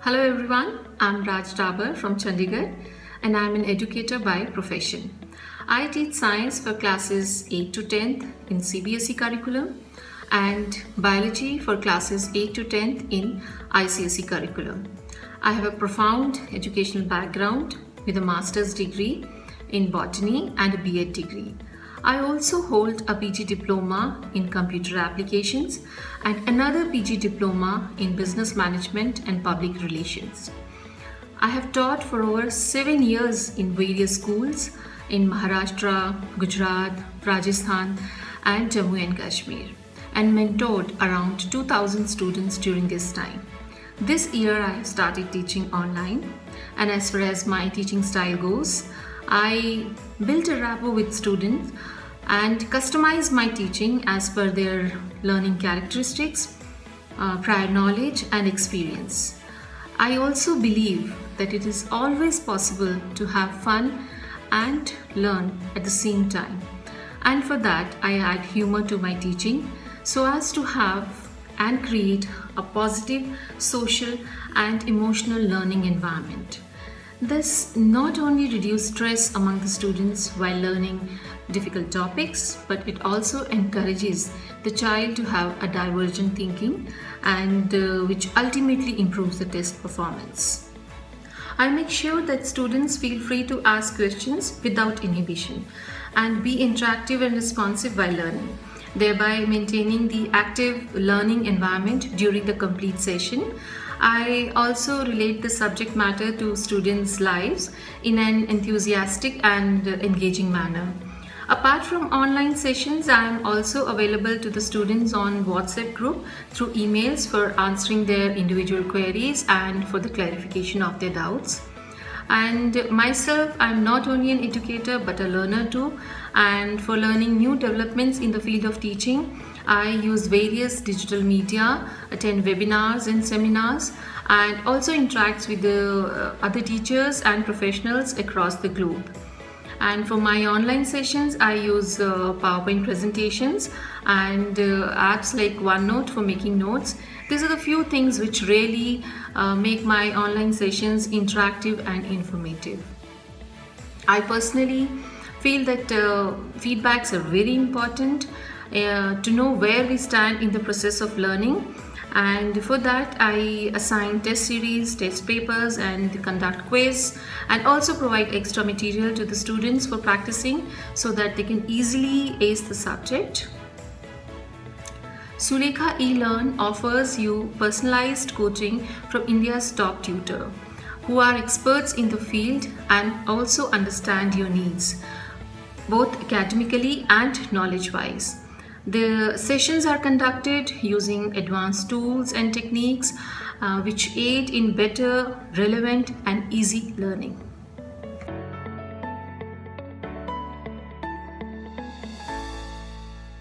Hello everyone, I'm Raj Dabur from Chandigarh and I'm an educator by profession. I teach science for classes 8 to 10th in CBSE curriculum and biology for classes 8 to 10th in ICSE curriculum. I have a profound educational background with a master's degree in Botany and a B.Ed degree. I also hold a PG diploma in computer applications and another PG diploma in business management and public relations. I have taught for over 7 years in various schools in Maharashtra, Gujarat, Rajasthan and Jammu and Kashmir and mentored around 2,000 students during this time. This year I have started teaching online, and as far as my teaching style goes, I built a rapport with students and customized my teaching as per their learning characteristics, prior knowledge and experience. I also believe that it is always possible to have fun and learn at the same time. And for that, I add humor to my teaching so as to have and create a positive social and emotional learning environment. This not only reduces stress among the students while learning difficult topics, but it also encourages the child to have a divergent thinking and which ultimately improves the test performance. I make sure that students feel free to ask questions without inhibition and be interactive and responsive while learning, thereby maintaining the active learning environment during the complete session. I also relate the subject matter to students' lives in an enthusiastic and engaging manner. Apart from online sessions, I am also available to the students on WhatsApp group through emails for answering their individual queries and for the clarification of their doubts. And myself, I'm not only an educator but a learner too, and for learning new developments in the field of teaching, I use various digital media, attend webinars and seminars, and also interact with the other teachers and professionals across the globe. And for my online sessions, I use PowerPoint presentations and apps like OneNote for making notes. These are the few things which really make my online sessions interactive and informative. I personally feel that feedbacks are very important to know where we stand in the process of learning, and for that I assign test series, test papers and conduct quiz, and also provide extra material to the students for practicing so that they can easily ace the subject. Sulekha eLearn offers you personalized coaching from India's top tutor who are experts in the field and also understand your needs, both academically and knowledge-wise. The sessions are conducted using advanced tools and techniques which aid in better, relevant and easy learning.